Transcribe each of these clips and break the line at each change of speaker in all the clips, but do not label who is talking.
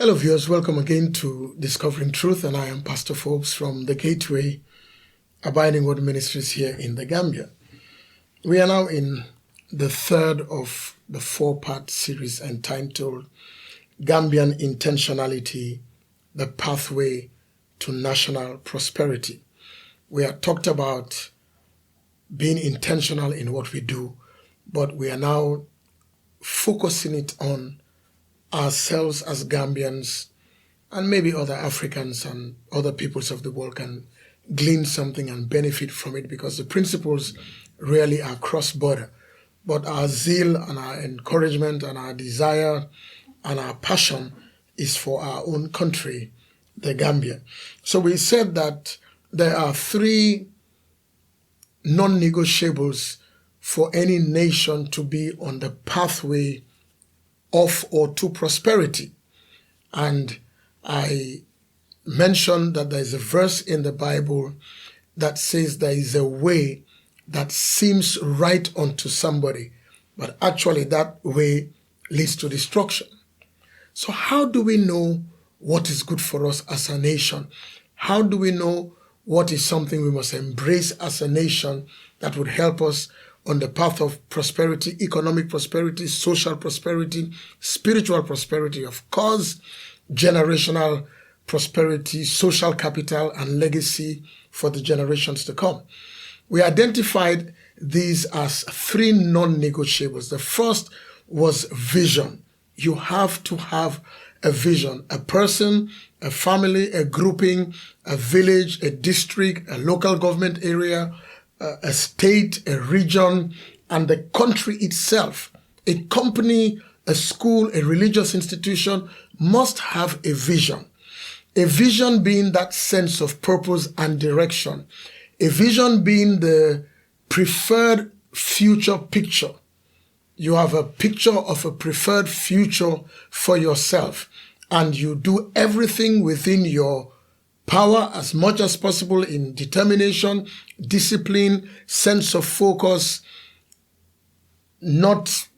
Hello viewers, welcome again to Discovering Truth, and I am Pastor Forbes from the Gateway Abiding Word Ministries here in the Gambia. We are now in the third of the four-part series entitled Gambian Intentionality, the Pathway to National Prosperity. We have talked about being intentional in what we do, but we are now focusing it on ourselves as Gambians, and maybe other Africans and other peoples of the world can glean something and benefit from it, because the principles really are cross-border. But our zeal and our encouragement and our desire and our passion is for our own country, the Gambia. So we said that there are three non-negotiables for any nation to be on the pathway of or to prosperity. And I mentioned that there is a verse in the Bible that says there is a way that seems right unto somebody, but actually that way leads to destruction. So how do we know what is good for us as a nation? How do we know what is something we must embrace as a nation that would help us on the path of prosperity, economic prosperity, social prosperity, spiritual prosperity, of course, generational prosperity, social capital, and legacy for the generations to come? We identified these as three non-negotiables. The first was vision. You have to have a vision. A person, a family, a grouping, a village, a district, a local government area, a state, a region, and the country itself, a company, a school, a religious institution must have a vision. A vision being that sense of purpose and direction. A vision being the preferred future picture. You have a picture of a preferred future for yourself, and you do everything within your power as much as possible in determination, discipline, sense of focus, not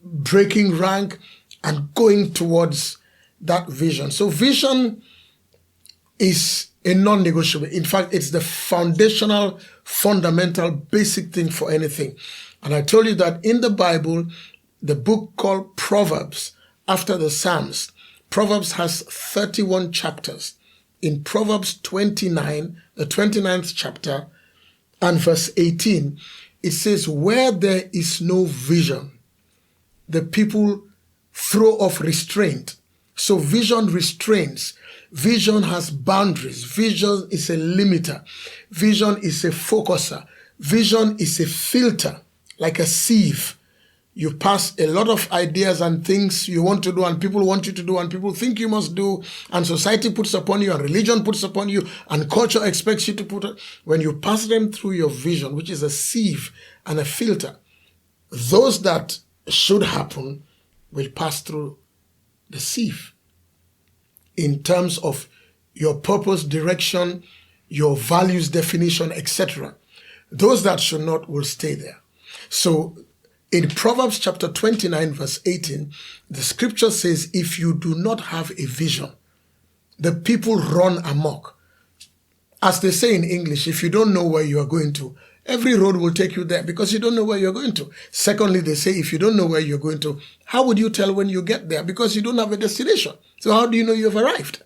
breaking rank, and going towards that vision. So vision is a non-negotiable. In fact, it's the foundational, fundamental, basic thing for anything. And I told you that in the Bible, the book called Proverbs, after the Psalms, Proverbs has 31 chapters. In Proverbs 29, the 29th chapter, and verse 18, it says, where there is no vision, the people throw off restraint. So vision restrains. Vision has boundaries. Vision is a limiter. Vision is a focuser. Vision is a filter, like a sieve. You pass a lot of ideas and things you want to do, and people want you to do, and people think you must do, and society puts upon you, and religion puts upon you, and culture expects you to put it. When you pass them through your vision, which is a sieve and a filter, those that should happen will pass through the sieve in terms of your purpose, direction, your values, definition, etc. Those that should not will stay there. So in Proverbs chapter 29, verse 18, the scripture says, if you do not have a vision, the people run amok. As they say in English, if you don't know where you are going to, every road will take you there because you don't know where you're going to. Secondly, they say, if you don't know where you're going to, how would you tell when you get there? Because you don't have a destination. So how do you know you've arrived?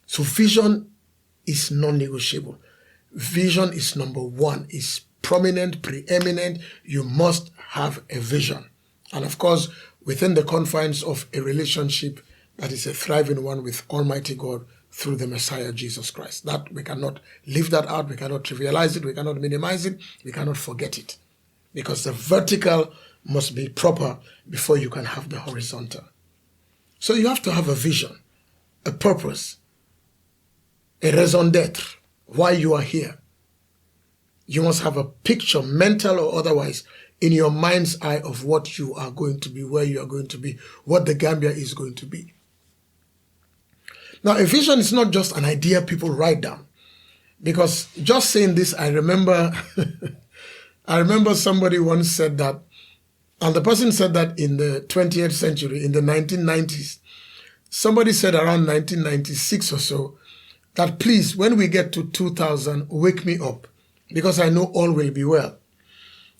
So vision is non-negotiable. Vision is number one, is prominent, preeminent. You must have a vision. And of course, within the confines of a relationship that is a thriving one with Almighty God through the Messiah, Jesus Christ. That we cannot leave that out. We cannot trivialize it. We cannot minimize it. We cannot forget it. Because the vertical must be proper before you can have the horizontal. So you have to have a vision, a purpose, a raison d'etre, why you are here. You must have a picture, mental or otherwise, in your mind's eye of what you are going to be, where you are going to be, what the Gambia is going to be. Now, a vision is not just an idea people write down. Because just saying this, I remember somebody once said that, and the person said that in the 20th century, in the 1990s, Somebody said around 1996 or so that please, when we get to 2000, wake me up because I know all will be well.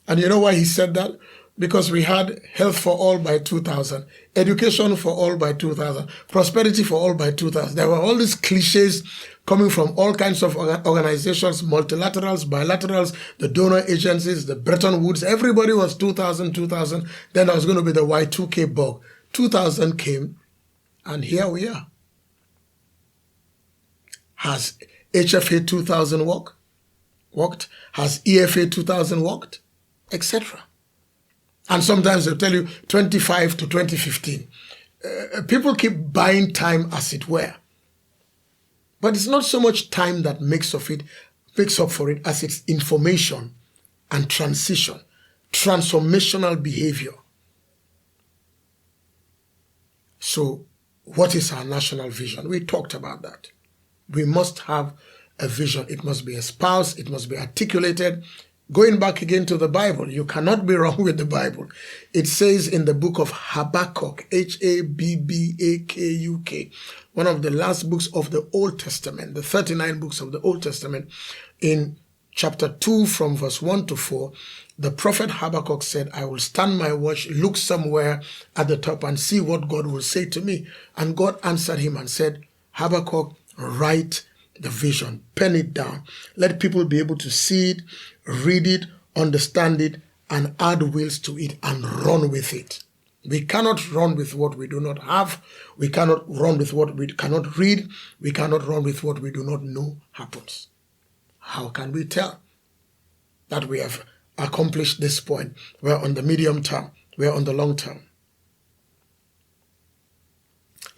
And you know why he said that? Because we had health for all by 2000, education for all by 2000, prosperity for all by 2000. There were all these cliches coming from all kinds of organizations, multilaterals, bilaterals, the donor agencies, the Bretton Woods. Everybody was 2000, 2000. Then there was going to be the Y2K bug. 2000 came, and here we are. Has HFA 2000 worked? Has EFA 2000 worked? Etc. And sometimes they'll tell you 25 to 2015. People keep buying time, as it were. But it's not so much time that makes up for it as it's information and transition, transformational behavior. So what is our national vision? We talked about that. We must have a vision. It must be espoused. It must be articulated. Going back again to the Bible, you cannot be wrong with the Bible. It says in the book of Habakkuk, Habakkuk, one of the last books of the Old Testament, the 39 books of the Old Testament, in chapter 2 from verse 1 to 4, the prophet Habakkuk said, I will stand my watch, look somewhere at the top and see what God will say to me. And God answered him and said, Habakkuk, write the vision, pen it down. Let people be able to see it, read it, understand it, and add wheels to it and run with it. We cannot run with what we do not have. We cannot run with what we cannot read. We cannot run with what we do not know happens. How can we tell that we have accomplished this point? We're on the medium term. We're on the long term.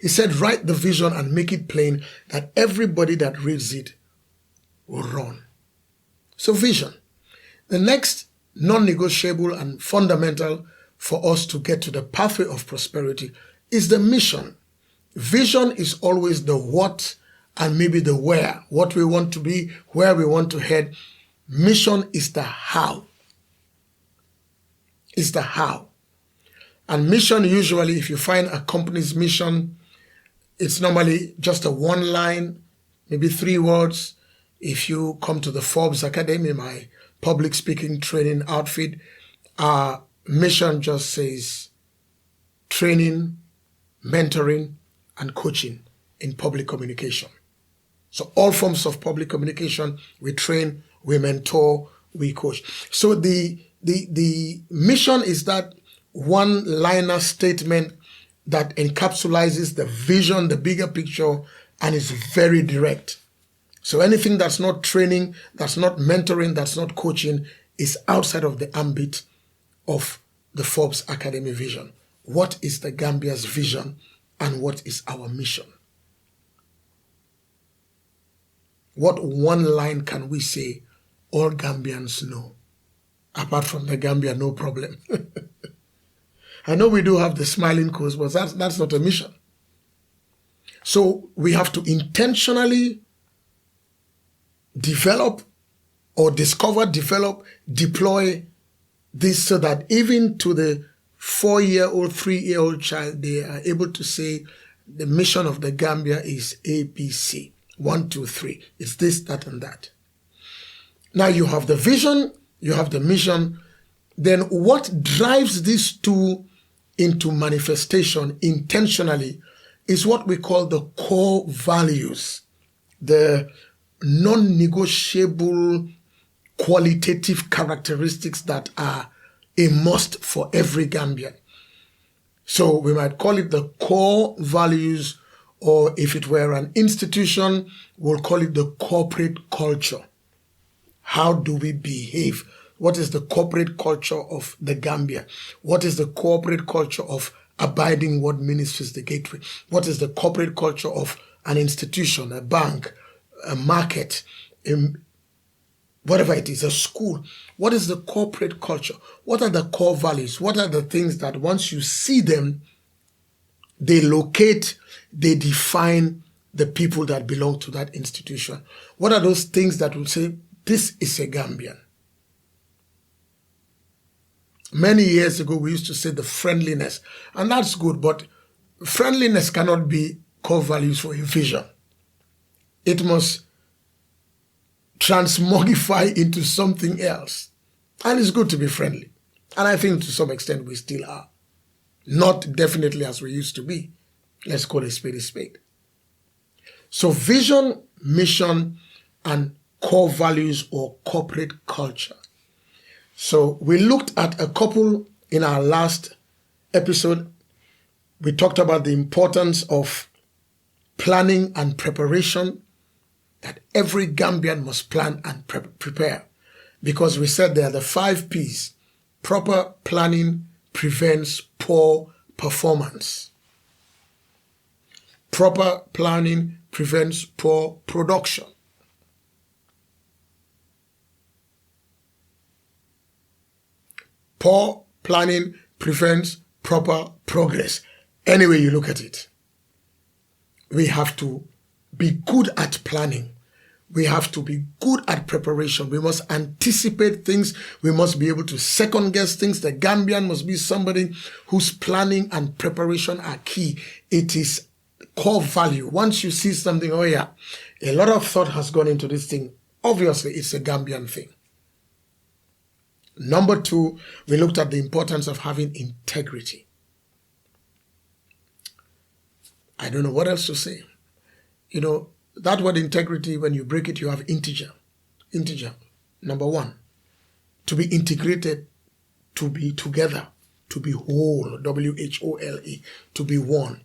He said, write the vision and make it plain that everybody that reads it will run. So vision. The next non-negotiable and fundamental for us to get to the pathway of prosperity is the mission. Vision is always the what and maybe the where, what we want to be, where we want to head. Mission is the how. It's the how. And mission, usually, if you find a company's mission, it's normally just a one line, maybe 3 words. If you come to the Forbes Academy, my public speaking training outfit, our mission just says training, mentoring, and coaching in public communication. So all forms of public communication, we train, we mentor, we coach. So the mission is that one-liner statement that encapsulates the vision, the bigger picture, and is very direct. So anything that's not training, that's not mentoring, that's not coaching, is outside of the ambit of the Forbes Academy vision. What is the Gambia's vision and what is our mission? What one line can we say all Gambians know? Apart from the Gambia, no problem. I know we do have the smiling coast, but that's not a mission. So we have to intentionally develop or discover, develop, deploy this so that even to the 4-year-old, 3-year-old child, they are able to say the mission of the Gambia is ABC. 1, 2, 3. It's this, that, and that. Now you have the vision, you have the mission. Then what drives these two into manifestation intentionally is what we call the core values, the non-negotiable qualitative characteristics that are a must for every Gambian. So we might call it the core values, or if it were an institution, we'll call it the corporate culture. How do we behave? What is the corporate culture of the Gambia? What is the corporate culture of Abiding Word Ministries, the Gateway? What is the corporate culture of an institution, a bank, a market, whatever it is, a school? What is the corporate culture? What are the core values? What are the things that once you see them, they locate, they define the people that belong to that institution? What are those things that will say, this is a Gambian? Many years ago, we used to say the friendliness, and that's good, but friendliness cannot be core values for a vision. It must transmogrify into something else. And it's good to be friendly. And I think to some extent we still are. Not definitely as we used to be. Let's call a spade a spade. So vision, mission, and core values or corporate culture. So we looked at a couple in our last episode. We talked about the importance of planning and preparation, that every Gambian must plan and prepare. Because we said there are the 5 P's. Proper planning prevents poor performance. Proper planning prevents poor production. Poor planning prevents proper progress. Any way you look at it, we have to be good at planning. We have to be good at preparation. We must anticipate things. We must be able to second guess things. The Gambian must be somebody whose planning and preparation are key. It is core value. Once you see something, oh yeah, a lot of thought has gone into this thing. Obviously, it's a Gambian thing. Number 2, we looked at the importance of having integrity. I don't know what else to say. You know, that word integrity, when you break it, you have integer. Integer, number 1. To be integrated, to be together, to be whole, W-H-O-L-E, to be one.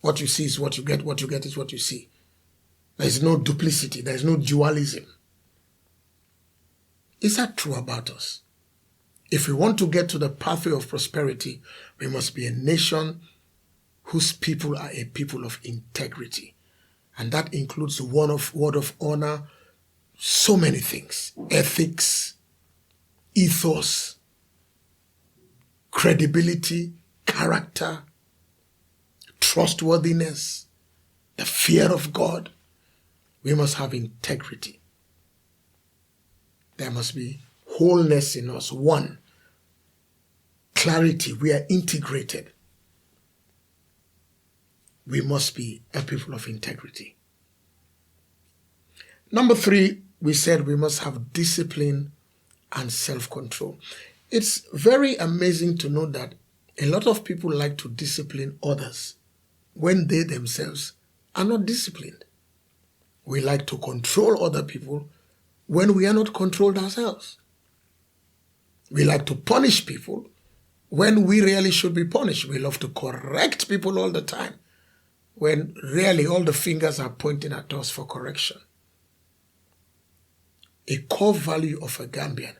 What you see is what you get is what you see. There is no duplicity, there is no dualism. Is that true about us? If we want to get to the pathway of prosperity, we must be a nation whose people are a people of integrity. And that includes the word of honor, so many things. Ethics, ethos, credibility, character, trustworthiness, the fear of God. We must have integrity. There must be wholeness in us. 1, clarity. We are integrated. We must be a people of integrity. Number 3, we said we must have discipline and self-control. It's very amazing to know that a lot of people like to discipline others when they themselves are not disciplined. We like to control other people when we are not controlled ourselves. We like to punish people when we really should be punished. We love to correct people all the time when really all the fingers are pointing at us for correction. A core value of a Gambian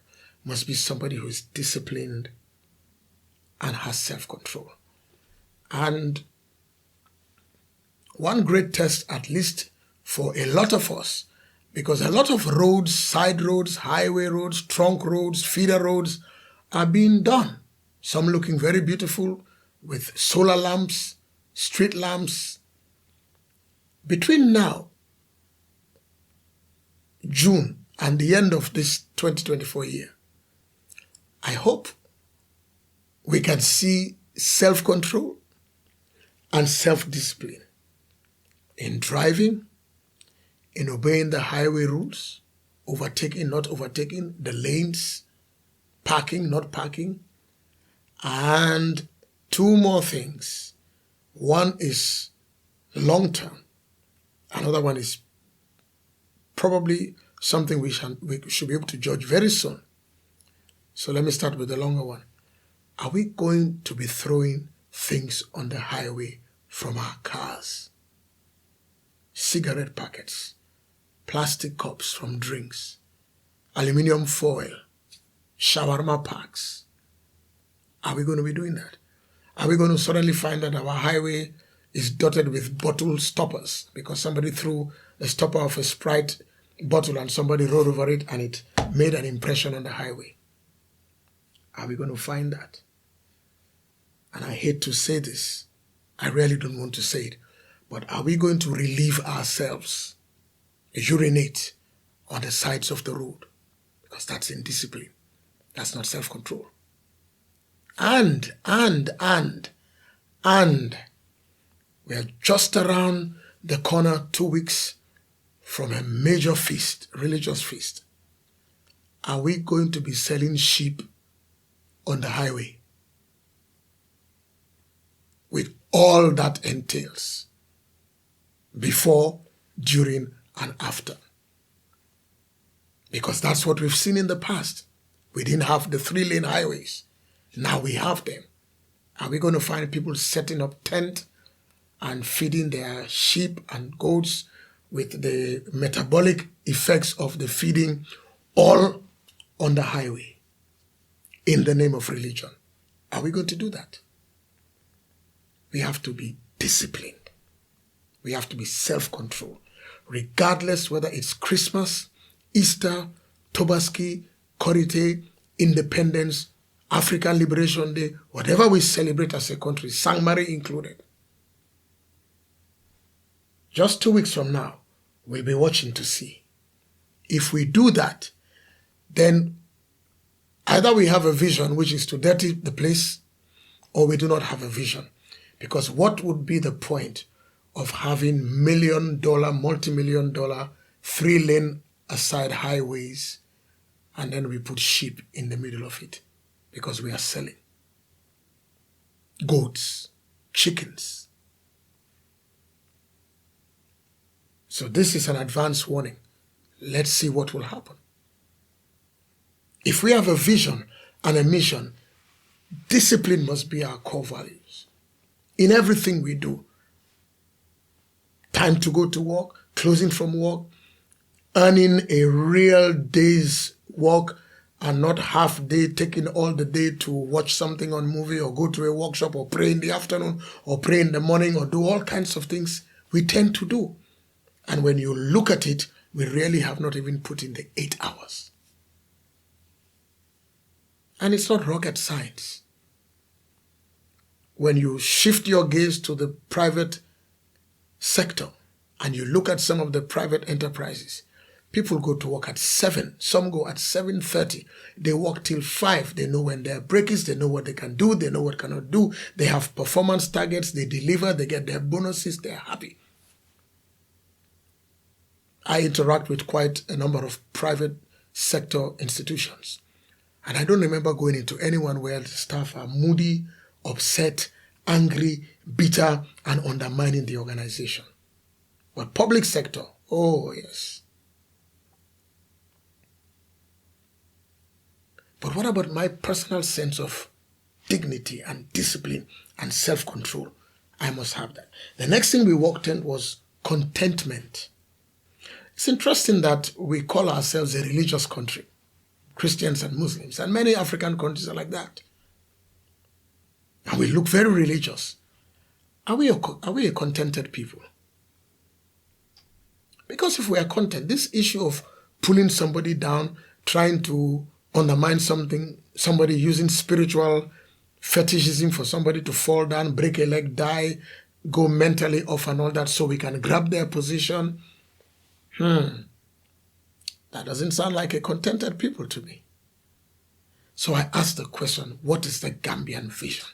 must be somebody who is disciplined and has self-control. And one great test, at least for a lot of us, because a lot of roads, side roads, highway roads, trunk roads, feeder roads are being done. Some looking very beautiful with solar lamps, street lamps. Between now, June, and the end of this 2024 year, I hope we can see self-control and self-discipline in driving, in obeying the highway rules, overtaking, not overtaking, the lanes, parking, not parking, and 2 more things. One is long-term. Another one is probably something we should be able to judge very soon. So let me start with the longer one. Are we going to be throwing things on the highway from our cars? Cigarette packets, plastic cups from drinks, aluminium foil, shawarma packs. Are we going to be doing that? Are we going to suddenly find that our highway is dotted with bottle stoppers because somebody threw a stopper of a Sprite bottle and somebody rode over it and it made an impression on the highway? Are we going to find that? And I hate to say this. I really don't want to say it. But are we going to relieve ourselves, urinate on the sides of the road? Because that's indiscipline. That's not self-control. And We are just around the corner, 2 weeks from a major feast, religious feast. Are we going to be selling sheep on the highway? With all that entails, before, during, and after. Because that's what we've seen in the past. We didn't have the 3-lane highways. Now we have them. Are we going to find people setting up tent and feeding their sheep and goats with the metabolic effects of the feeding all on the highway in the name of religion? Are we going to do that? We have to be disciplined. We have to be self-controlled, regardless whether it's Christmas, Easter, Tobaski, Korite, Independence, African Liberation Day, whatever we celebrate as a country, Sangmari included. Just 2 weeks from now, we'll be watching to see. If we do that, then either we have a vision, which is to dirty the place, or we do not have a vision. Because what would be the point of having million-dollar, multi-million-dollar, 3-lane aside highways, and then we put sheep in the middle of it? Because we are selling goats, chickens. So this is an advance warning. Let's see what will happen. If we have a vision and a mission, discipline must be our core values. In everything we do, time to go to work, closing from work, earning a real day's work and not half day, taking all the day to watch something on movie or go to a workshop or pray in the afternoon or pray in the morning or do all kinds of things we tend to do. And when you look at it, we really have not even put in the 8 hours. And it's not rocket science. When you shift your gaze to the private sector and you look at some of the private enterprises, people go to work at 7. Some go at 7:30. They work till 5. They know when their break is. They know what they can do. They know what cannot do. They have performance targets. They deliver. They get their bonuses. They're happy. I interact with quite a number of private sector institutions. And I don't remember going into anyone where the staff are moody, upset, angry, bitter, and undermining the organization. But public sector, oh yes. But what about my personal sense of dignity and discipline and self-control? I must have that. The next thing we worked in was contentment. It's interesting that we call ourselves a religious country, Christians and Muslims, and many African countries are like that. And we look very religious. Are we a contented people? Because if we are content, this issue of pulling somebody down, trying to undermine somebody using spiritual fetishism for somebody to fall down, break a leg, die, go mentally off and all that so we can grab their position, that doesn't sound like a contented people to me. So I asked the question, what is the Gambian vision?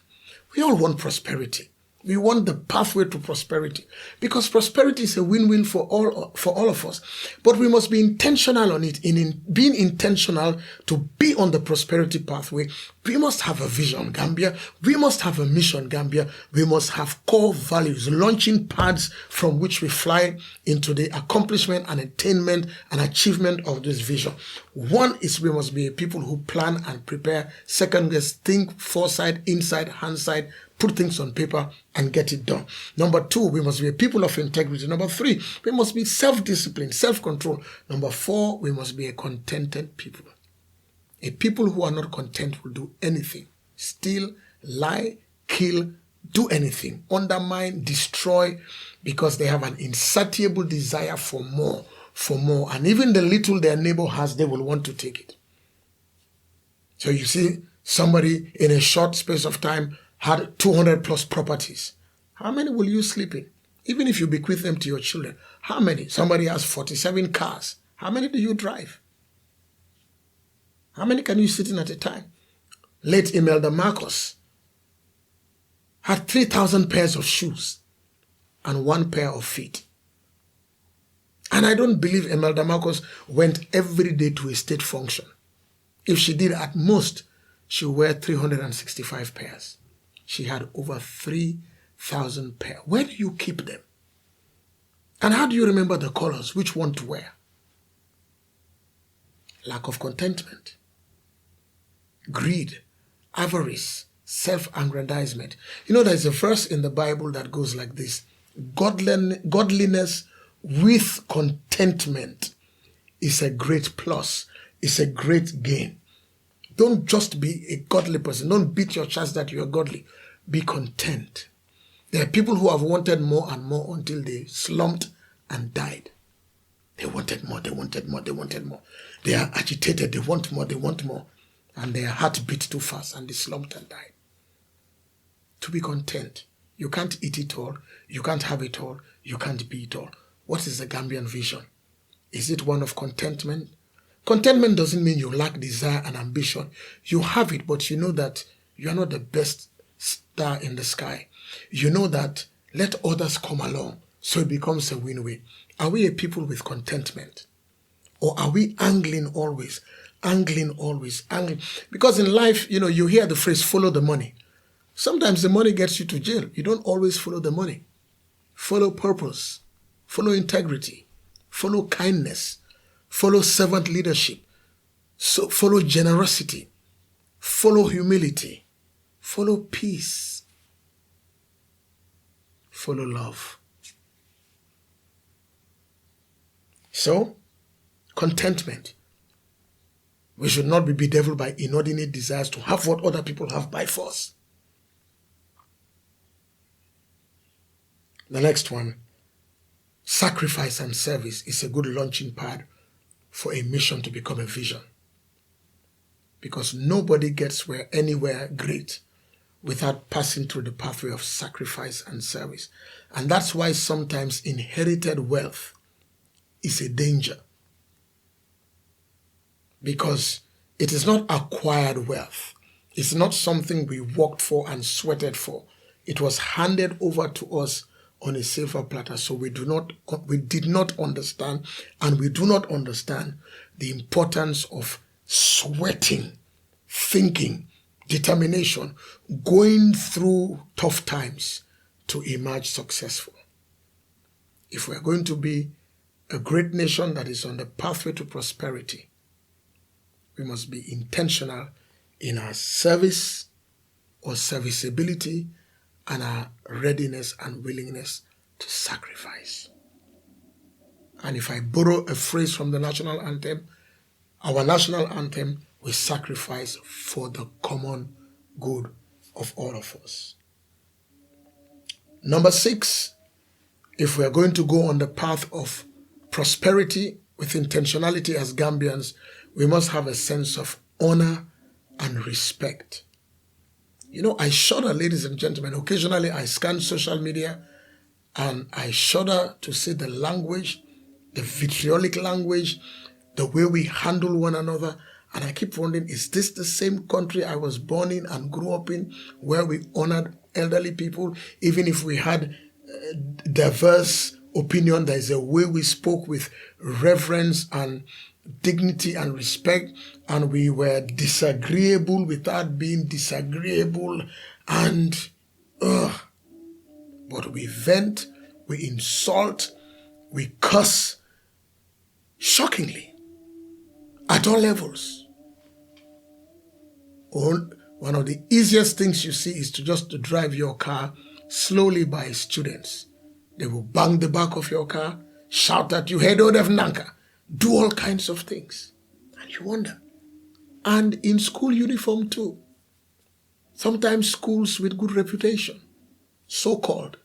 We all want prosperity. We want the pathway to prosperity because prosperity is a win-win for all of us. But we must be intentional on it. In being intentional to be on the prosperity pathway, we must have a vision, Gambia. We must have a mission, Gambia. We must have core values, launching pads from which we fly into the accomplishment and attainment and achievement of this vision. One is we must be a people who plan and prepare. Second is think, foresight, insight, hindsight, put things on paper and get it done. Number 2, we must be a people of integrity. Number 3, we must be self-disciplined, self-control. Number 4, we must be a contented people. A people who are not content will do anything. Steal, lie, kill, do anything. Undermine, destroy, because they have an insatiable desire for more, And even the little their neighbor has, they will want to take it. So you see somebody in a short space of time had 200 plus properties. How many will you sleep in? Even if you bequeath them to your children, how many? Somebody has 47 cars. How many do you drive? How many can you sit in at a time? Late Imelda Marcos had 3,000 pairs of shoes. and 1 pair of feet. And I don't believe Imelda Marcos went every day to a state function. If she did, at most, she would wear 365 pairs. She had over 3,000 pairs. Where do you keep them? And how do you remember the colors, which one to wear? Lack of contentment, greed, avarice, self-aggrandizement. You know, there's a verse in the Bible that goes like this: godliness with contentment is a great plus, is a great gain. Don't just be a godly person. Don't beat your chest that you're godly. Be content. There are people who have wanted more and more until they slumped and died. They wanted more, they wanted more, they wanted more. They are agitated, they want more, they want more. And their heart beat too fast and they slumped and died. To be content. You can't eat it all, you can't have it all, you can't be it all. What is the Gambian vision? Is it one of contentment? Contentment doesn't mean you lack desire and ambition. You have it, but you know that you are not the best star in the sky. You know that let others come along, so it becomes a win-win. Are we a people with contentment? Or are we angling always? Angling always, angling. Because in life, you know, you hear the phrase, follow the money. Sometimes the money gets you to jail. You don't always follow the money. Follow purpose. Follow integrity. Follow kindness. Follow servant leadership. So follow generosity. Follow humility. Follow peace. Follow love. So, contentment. We should not be bedeviled by inordinate desires to have what other people have by force. The next one, sacrifice and service, is a good launching pad for a mission to become a vision. Because nobody gets anywhere great without passing through the pathway of sacrifice and service. And that's why sometimes inherited wealth is a danger. Because it is not acquired wealth. It's not something we worked for and sweated for. It was handed over to us on a silver platter. So we did not understand, and we do not understand the importance of sweating, thinking, determination, going through tough times to emerge successful. If we're going to be a great nation that is on the pathway to prosperity, we must be intentional in our service or serviceability and our readiness and willingness to sacrifice. And if I borrow a phrase from the national anthem, our national anthem, we sacrifice for the common good of all of us. Number 6, if we are going to go on the path of prosperity with intentionality as Gambians, we must have a sense of honor and respect. You know, I shudder, ladies and gentlemen. Occasionally I scan social media and I shudder to see the language, the vitriolic language, the way we handle one another. And I keep wondering, is this the same country I was born in and grew up in, where we honored elderly people, even if we had diverse opinion? There is a way we spoke with reverence and dignity and respect, and we were disagreeable without being disagreeable, and but we vent, we insult, we curse shockingly at all levels. One of the easiest things you see is to just drive your car slowly by students. They will bang the back of your car, shout at you, "Hey, don't have Nanka," do all kinds of things. And you wonder. And in school uniform too. Sometimes schools with good reputation, so-called.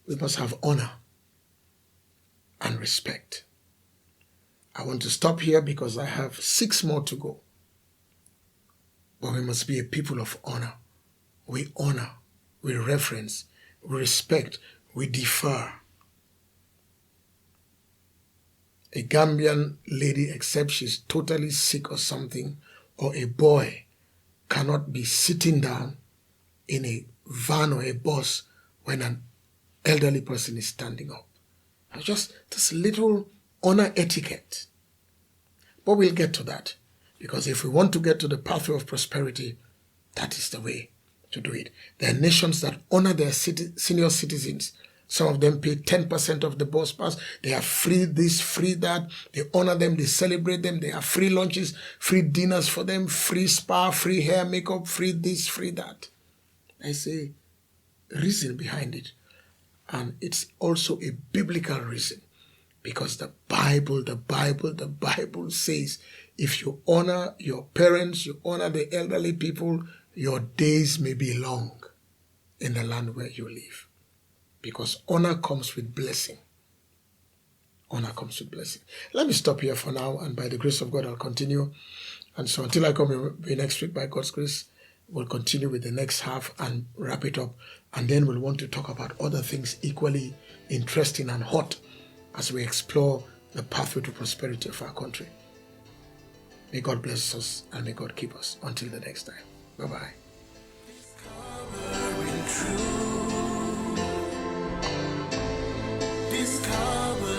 We must have honor and respect. I want to stop here because I have 6 more to go. But we must be a people of honor. We honor, we reverence, we respect, we defer. A Gambian lady, except she's totally sick or something, or a boy, cannot be sitting down in a van or a bus when an elderly person is standing up. Just this little honor etiquette. But we'll get to that, because if we want to get to the pathway of prosperity, that is the way to do it. There are nations that honor their senior citizens. Some of them pay 10% of the bus pass. They have free this, free that. They honor them, they celebrate them. They have free lunches, free dinners for them, free spa, free hair, makeup, free this, free that. There's a reason behind it. And it's also a biblical reason. Because the Bible says, if you honor your parents, you honor the elderly people, your days may be long in the land where you live. Because honor comes with blessing. Honor comes with blessing. Let me stop here for now, and by the grace of God, I'll continue. And so until I come next week, by God's grace, we'll continue with the next half and wrap it up. And then we'll want to talk about other things equally interesting and hot as we explore the pathway to prosperity of our country. May God bless us and may God keep us. Until the next time. Bye-bye. Discover